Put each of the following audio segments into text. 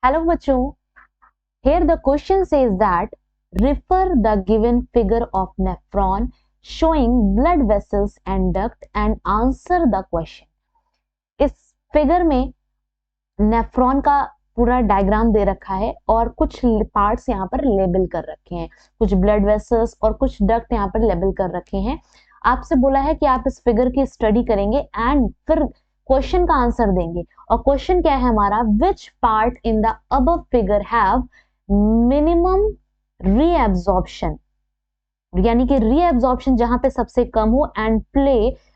Hello बच्चों, here the question says that refer the given figure of nephron showing blood vessels and duct and answer the question। इस figure में nephron का पूरा diagram दे रखा है और कुछ पार्ट्स यहाँ पर लेबल कर रखे हैं, कुछ ब्लड वेसल्स और कुछ डक्ट यहाँ पर लेबल कर रखे हैं। आपसे बोला है कि आप इस फिगर की स्टडी करेंगे एंड फिर क्वेश्चन का आंसर देंगे। और क्वेश्चन क्या है हमारा, which part in the above figure have minimum reabsorption, यानी कि रीएब्जॉर्प्शन जहां पे सबसे कम हो and play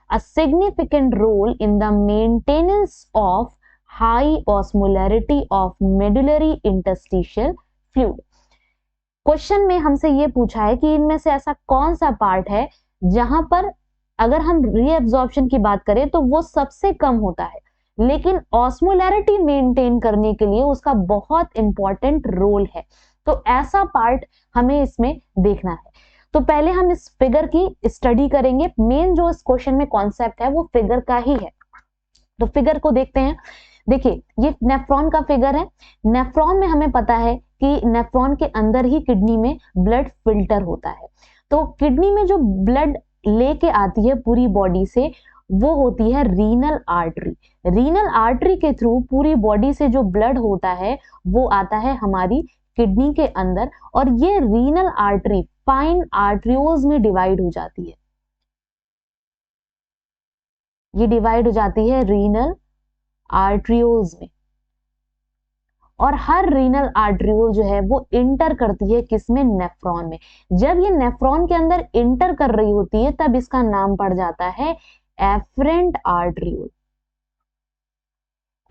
a significant role in the maintenance of high osmolarity of medullary interstitial fluid. Question में हमसे ये पूछा है कि इनमें से ऐसा कौन सा पार्ट है जहां पर अगर हम रीएब्जॉर्प्शन की बात करें तो वो सबसे कम होता है, लेकिन ऑस्मोलैरिटी मेंटेन करने के लिए उसका बहुत इंपॉर्टेंट रोल है। तो ऐसा पार्ट हमें इसमें देखना है। तो पहले हम इस फिगर की स्टडी करेंगे। मेन जो इस क्वेश्चन में कॉन्सेप्ट है वो फिगर का ही है। तो फिगर को देखते हैं। देखिए, ये नेफ्रॉन का फिगर है। नेफ्रॉन में हमें पता है कि नेफ्रॉन के अंदर ही किडनी में ब्लड फिल्टर होता है। तो किडनी में जो ब्लड लेके आती है पूरी बॉडी से वो होती है रीनल आर्टरी। रीनल आर्टरी के थ्रू पूरी बॉडी से जो ब्लड होता है वो आता है हमारी किडनी के अंदर, और ये रीनल आर्टरी फाइन आर्टरियोल्स में डिवाइड हो जाती है। ये डिवाइड हो जाती है रीनल आर्टरियोल्स में, और हर रीनल आर्टरियोल जो है वो इंटर करती है किसमें, नेफ्रॉन में। जब ये नेफ्रॉन के अंदर इंटर कर रही होती है तब इसका नाम पड़ जाता है एफरेंट आर्टरियोल।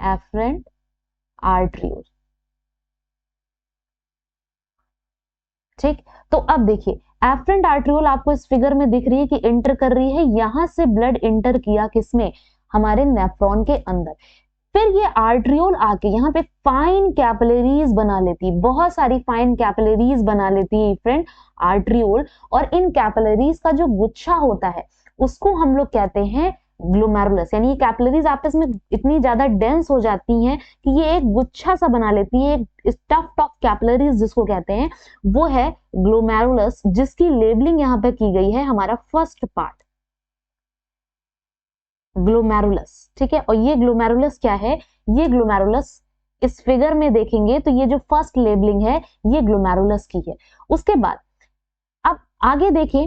एफरेंट आर्टरियोल, ठीक। तो अब देखिए, एफरेंट आर्टरियोल आपको इस फिगर में दिख रही है कि इंटर कर रही है। यहां से ब्लड इंटर किया किसमें, हमारे नेफ्रॉन के अंदर। फिर ये आर्टरियोल आके यहाँ पे फाइन कैपिलरीज बना लेती है, बहुत सारी फाइन कैपिलरीज बना लेती है फ्रेंड आर्टरियोल। और इन कैपिलरीज का जो गुच्छा होता है उसको हम लोग कहते हैं ग्लोमेरुलस। यानी ये कैपिलरीज आपस में इतनी ज्यादा डेंस हो जाती हैं कि ये एक गुच्छा सा बना लेती है, एक स्टफ्ड ऑफ कैपिलरीज जिसको कहते हैं, वो है ग्लोमेरुलस, जिसकी लेबलिंग यहाँ पे की गई है हमारा फर्स्ट पार्ट, ग्लोमेरुलस, ठीक है। और ये ग्लोमेरुलस क्या है, ये ग्लोमेरुलस इस फिगर में देखेंगे तो ये जो फर्स्ट लेबलिंग है ये ग्लोमेरुलस की है। उसके बाद अब आगे देखें,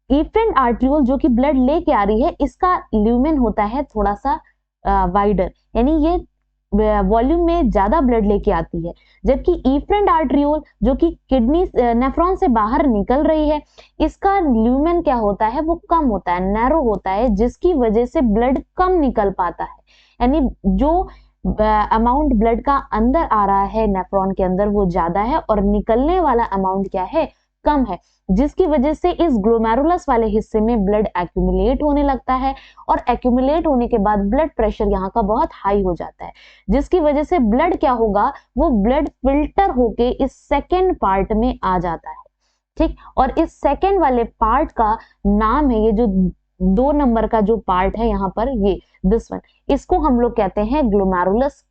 एफरेंट आर्टरियोल जो कि ब्लड लेके आ रही है, इसका ल्यूमेन होता है थोड़ा सा वाइडर, यानी ये वॉल्यूम में ज्यादा ब्लड लेके आती है। जबकि एफरेंट आर्टरियोल जो कि किडनी नेफ्रॉन से बाहर निकल रही है, इसका ल्यूमेन क्या होता है, वो कम होता है, नैरो होता है, जिसकी वजह से ब्लड कम निकल पाता है। यानी जो अमाउंट ब्लड का अंदर आ रहा है नेफ्रॉन के अंदर वो ज्यादा है और निकलने वाला अमाउंट क्या है, कम है, जिसकी वजह से इस ग्लोमेरुलस वाले हिस्से में ब्लड एक्यूमुलेट होने लगता है। और एक्यूमुलेट होने के बाद ब्लड प्रेशर यहाँ का बहुत हाई हो जाता है, जिसकी वजह से ब्लड क्या होगा, वो ब्लड फिल्टर होके इस सेकेंड पार्ट में आ जाता है, ठीक। और इस सेकेंड वाले पार्ट का नाम है, ये जो 2 नंबर का जो पार्ट है यहाँ पर, ये दिस वन, इसको हम लोग कहते हैं ग्लोमेरुलस।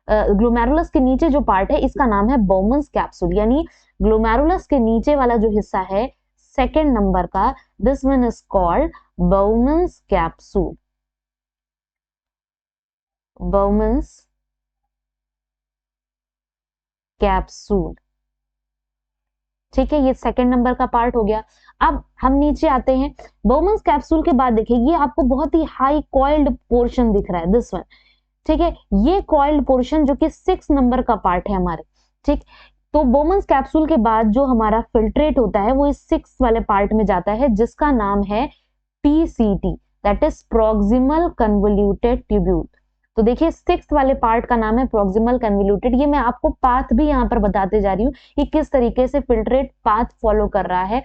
ग्लोमेरुलस के नीचे जो पार्ट है इसका नाम है बाउमन्स कैप्सूल। यानी ग्लोमेरुलस के नीचे वाला जो हिस्सा है सेकेंड नंबर का, this one is called Bowman's capsule. Bowman's capsule, ठीक है, ये सेकेंड नंबर का पार्ट हो गया। अब हम नीचे आते हैं। बाउमन्स कैप्सूल के बाद देखिए, ये आपको बहुत ही हाई कॉइल्ड पोर्शन दिख रहा है, दिस वन, ठीक है। ये कॉइल्ड पोर्शन जो कि 6 नंबर का पार्ट है हमारे, ठीक। तो बाउमन्स कैप्सूल के बाद जो हमारा फिल्ट्रेट होता है वो इस 6 वाले पार्ट में जाता है, जिसका नाम है PCT, that is proximal convoluted tubule. तो देखिए 6 वाले पार्ट का नाम है प्रॉक्सिमल कन्वोल्यूटेड। ये मैं आपको पाथ भी यहाँ पर बताते जा रही हूँ कि किस तरीके से फिल्ट्रेट पाथ फॉलो कर रहा है।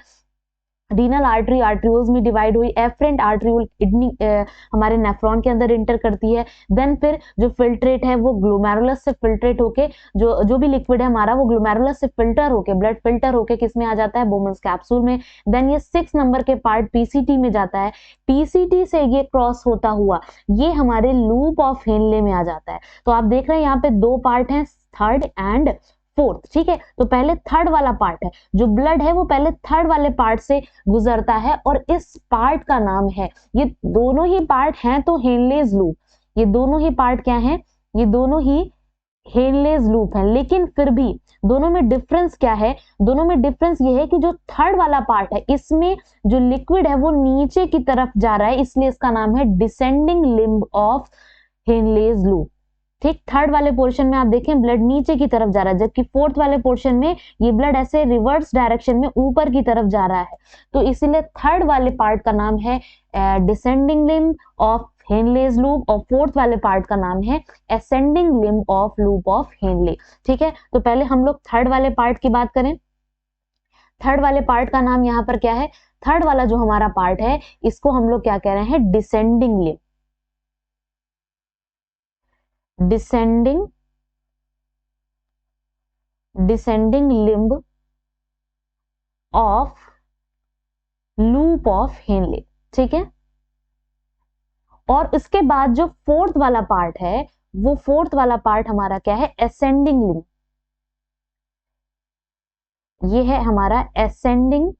रीनल आर्टरी आर्टरियोल्स में डिवाइड हुई, एफरेंट आर्टरियोल किडनी हमारे नेफ्रॉन के अंदर इंटर करती है। देन फिर जो फिल्ट्रेट है वो ग्लोमेरुलस से फिल्ट्रेट होके, जो भी लिक्विड है हमारा वो ग्लोमेरुलस से फिल्टर होके, ब्लड फिल्टर होके किस में आ जाता है, बाउमन्स कैप्सूल में। देन ये 6 नंबर के पार्ट PCT में जाता है। PCT से ये क्रॉस होता हुआ ये हमारे लूप ऑफ हेनले में आ जाता है। तो आप देख रहे हैं यहाँ पे 2 पार्ट हैं, थर्ड एंड फोर्थ। ठीक है, तो पहले थर्ड वाला पार्ट है, जो ब्लड है वो पहले थर्ड वाले पार्ट से गुजरता है और इस पार्ट का नाम है, ये दोनों ही पार्ट हैं तो हेनलेज लूप, ये दोनों ही पार्ट क्या हैं, ये दोनों ही हेनलेज लूप है। लेकिन फिर भी दोनों में डिफरेंस क्या है, दोनों में डिफरेंस ये है कि जो थर्ड वाला पार्ट है इसमें जो लिक्विड है वो नीचे की तरफ जा रहा है, इसलिए इसका नाम है descending limb of Henle's loop. ठीक, थर्ड वाले पोर्शन में आप देखें ब्लड नीचे की तरफ जा रहा है, जबकि फोर्थ वाले पोर्शन में ये ब्लड ऐसे रिवर्स डायरेक्शन में ऊपर की तरफ जा रहा है, तो इसीलिए थर्ड वाले पार्ट का नाम है descending limb of Henle's loop और फोर्थ वाले पार्ट का नाम है ascending limb of loop of Henley. ठीक है, तो पहले हम लोग थर्ड वाले पार्ट की बात करें। थर्ड वाले पार्ट का नाम यहाँ पर क्या है, थर्ड वाला जो हमारा पार्ट है इसको हम लोग क्या कह रहे हैं, descending limb, descending limb of loop of Henley. ठीक है, और इसके बाद जो फोर्थ वाला पार्ट है वो फोर्थ वाला पार्ट हमारा क्या है, असेंडिंग लिम्ब, ये है हमारा ascending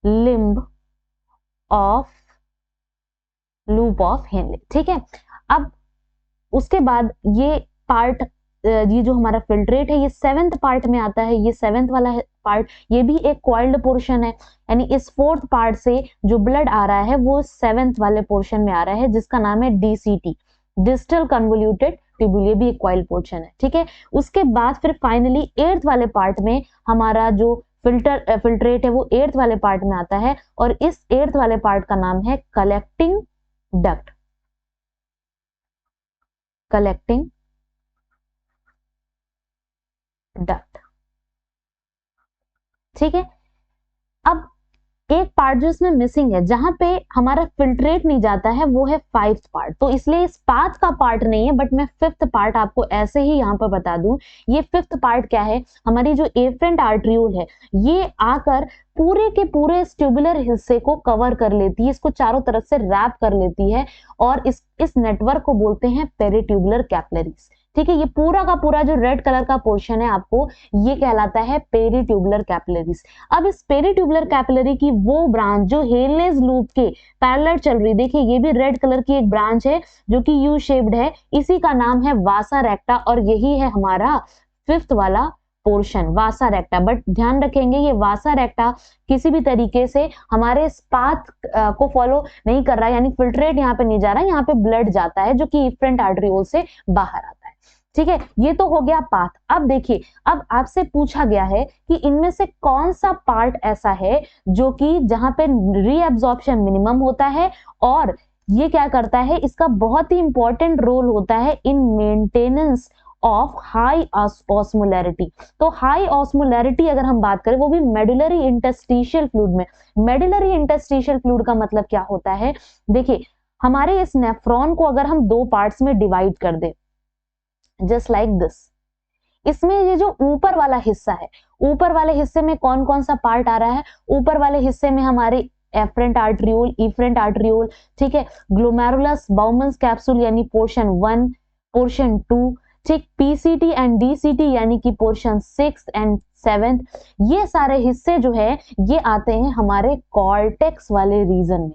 limb of loop of Henley. ठीक है, अब उसके बाद ये पार्ट, ये जो हमारा फिल्ट्रेट है ये सेवेंथ पार्ट में आता है, ये सेवेंथ वाला पार्ट, ये भी एक कॉइल्ड पोर्शन है, यानी इस फोर्थ पार्ट से जो ब्लड आ रहा है वो सेवेंथ वाले पोर्शन में आ रहा है, जिसका नाम है डीसीटी, डिस्टल कन्वोल्यूटेड ट्यूब्यूल, ये भी एक कॉइल्ड पोर्शन है। ठीक है, उसके बाद फिर फाइनली एट्थ वाले पार्ट में हमारा जो फिल्ट्रेट है वो एट्थ वाले पार्ट में आता है, और इस एट्थ वाले पार्ट का नाम है कलेक्टिंग डक्ट, कलेक्टिंग डक्ट। ठीक है, अब एक पार्ट जो इसमें मिसिंग है, जहां पे हमारा फिल्ट्रेट नहीं जाता है, वो है फिफ्थ पार्ट, तो इसलिए इस पाथ का पार्ट नहीं है, बट मैं फिफ्थ पार्ट आपको ऐसे ही यहां पर बता दूं। ये फिफ्थ पार्ट क्या है, हमारी जो एफरेंट आर्ट्रियोल है ये आकर पूरे के पूरे इस ट्यूबुलर हिस्से को कवर कर लेती है, इसको चारों तरफ से रैप कर लेती है, और इस नेटवर्क को बोलते हैं पेरिट्यूबुलर कैपिलरीज। ठीक है, ये पूरा का पूरा जो रेड कलर का पोर्शन है आपको, ये कहलाता है पेरिट्यूबुलर कैपिलरीज। अब इस पेरिट्यूबुलर कैपिलरी की वो ब्रांच जो हेनलेज लूप के पैरेलल चल रही, देखिए ये भी रेड कलर की एक ब्रांच है जो कि यू शेप्ड है, इसी का नाम है वासा रेक्टा, और यही है हमारा फिफ्थ वाला पोर्शन, वासा रेक्टा। बट ध्यान रखेंगे ये वासा रेक्टा किसी भी तरीके से हमारे इस पाथ को फॉलो नहीं कर रहा है, यानी फिल्ट्रेट यहाँ पे नहीं जा रहा है, यहाँ पे ब्लड जाता है जो कि इफरेंट आर्टरियोल से बाहर आता है। ठीक है, ये तो हो गया पाथ। अब देखिए, अब आपसे पूछा गया है कि इनमें से कौन सा पार्ट ऐसा है जो कि जहां पे रीअब्जॉर्प्शन मिनिमम होता है, और ये क्या करता है, इसका बहुत ही इंपॉर्टेंट रोल होता है in maintenance of high osmolarity. तो हाई ऑस्मोलैरिटी अगर हम बात करें वो भी मेडुलरी इंटरस्टिशियल फ्लूइड में। मेडुलरी इंटरस्टिशियल फ्लूइड का मतलब क्या होता है, देखिए हमारे इस नेफ्रॉन को अगर हम दो पार्ट्स में डिवाइड कर दे, जस्ट लाइक दिस, इसमें ये जो ऊपर वाला हिस्सा है, ऊपर वाले हिस्से में कौन कौन सा पार्ट आ रहा है, ऊपर वाले हिस्से में हमारे एफरेंट आर्टरियोल, इफरेंट आर्टरियोल, ठीक है, ग्लोमेरुलस बाउमन्स कैप्सूल यानी पोर्शन 1, पोर्शन 2, ठीक, पीसीटी एंड डीसीटी यानी कि पोर्शन 6 एंड 7, ये सारे हिस्से जो है ये आते हैं हमारे कॉर्टेक्स वाले रीजन में।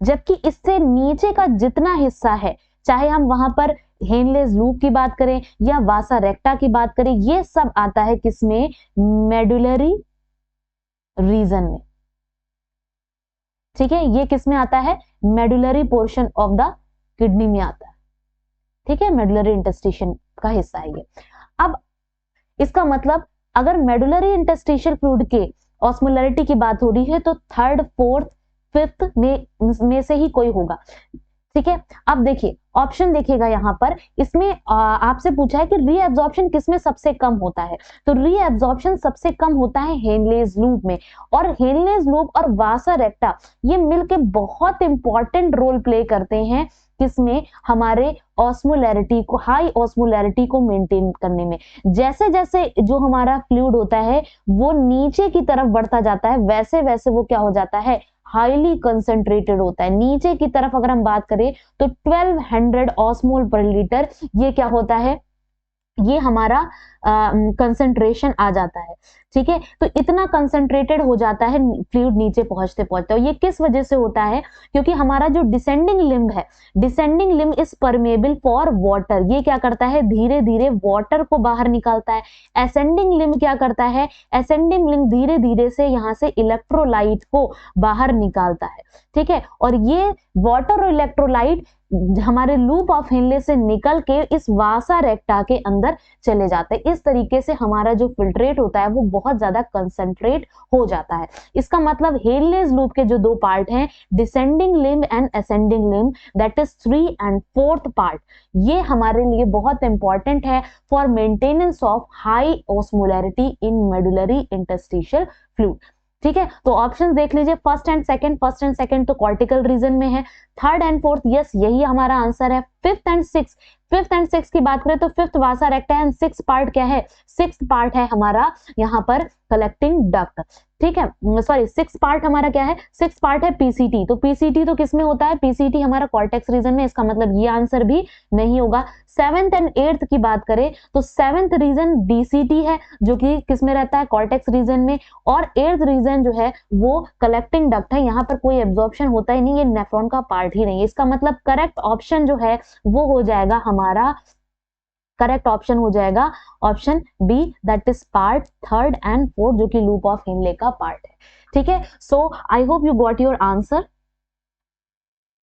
जबकि इससे नीचे का जितना हिस्सा है, चाहे हम वहां पर हेनलेज लूप की बात करें या वासा रेक्टा की बात करें, ये सब आता है किसमें, मेडुलरी रीजन में। ठीक है, ये किसमें आता है, medullary portion of the kidney में आता है। ठीक है, मेडुलरी इंटरस्टिशियल का हिस्सा है ये। अब इसका मतलब अगर मेडुलरी इंटरस्टिशियल फ्लूइड के ऑस्मोलैरिटी की बात हो रही है तो थर्ड, फोर्थ, फिफ्थ में से ही कोई होगा। ठीक है, अब देखिए ऑप्शन देखिएगा यहाँ पर, इसमें आपसे पूछा है कि रीअब्जॉर्प्शन किसमें सबसे कम होता है, तो रीअब्जॉर्प्शन सबसे कम होता है हेनलेज लूप में, और हेनलेज लूप और वासा रेक्टा ये मिलके बहुत इंपॉर्टेंट रोल प्ले करते हैं किसमें, हमारे ऑस्मोलैरिटी को, हाई ऑस्मोलैरिटी को मेंटेन करने में। जैसे जैसे जो हमारा फ्लूइड होता है वो नीचे की तरफ बढ़ता जाता है, वैसे वैसे वो क्या हो जाता है, हाईली कंसंट्रेटेड होता है। नीचे की तरफ अगर हम बात करें तो 1200 ऑस्मोल पर लीटर, ये क्या होता है, ये हमारा कंसंट्रेशन आ जाता है। ठीक है, तो इतना कंसंट्रेटेड हो जाता है फ्लूइड नीचे पहुंचते पहुंचते। और ये किस वजह से होता है, क्योंकि हमारा जो डिसेंडिंग लिम्ब है, descending limb is permeable for water, ये क्या करता है, धीरे धीरे वाटर को बाहर निकालता है। असेंडिंग लिम्ब क्या करता है, असेंडिंग लिम्ब धीरे धीरे से यहाँ से इलेक्ट्रोलाइट को बाहर निकालता है। ठीक है, और ये वाटर और इलेक्ट्रोलाइट हमारे लूप ऑफ हेनले से निकल के इस वासा रेक्टा के अंदर चले जाते हैं। इस तरीके से हमारा जो फिल्ट्रेट होता है वो बहुत ज्यादा कंसंट्रेट हो जाता है। इसका मतलब हेनलेस लूप के जो दो पार्ट हैं, descending limb and ascending limb, that is 3 and 4th part, ये हमारे लिए बहुत इंपॉर्टेंट है for maintenance of high osmolarity in medullary interstitial fluid. ठीक है, तो ऑप्शंस देख लीजिए, फर्स्ट एंड सेकंड तो कॉर्टिकल रीजन में है, थर्ड एंड फोर्थ यस यही हमारा आंसर है। फिफ्थ एंड सिक्स की बात करें तो fifth Vasa रेक्टा and six part क्या है, सिक्स पार्ट है हमारा यहाँ पर कलेक्टिंग डक्ट। ठीक है, सॉरी सिक्स पार्ट हमारा क्या है, सिक्स पार्ट है पीसीटी। तो पीसीटी तो किसमें होता है, पीसीटी हमारा कॉर्टेक्स रीजन में, इसका मतलब ये आंसर भी नहीं होगा। सेवेंथ एंड एट्थ की बात करें तो सेवेंथ रीजन डीसीटी है जो कि किसमें रहता है, कॉर्टेक्स रीजन में, और एट्थ रीजन जो है वो कलेक्टिंग डक्ट है, यहाँ पर कोई एब्जॉर्प्शन होता ही नहीं, ये नेफ्रॉन का पार्ट ही नहीं है। इसका मतलब करेक्ट ऑप्शन जो है वो हो जाएगा हमारा, करेक्ट ऑप्शन हो जाएगा option B, that is part third and fourth, जो कि लूप ऑफ हेनले का पार्ट है। ठीक है, so I hope you got your answer.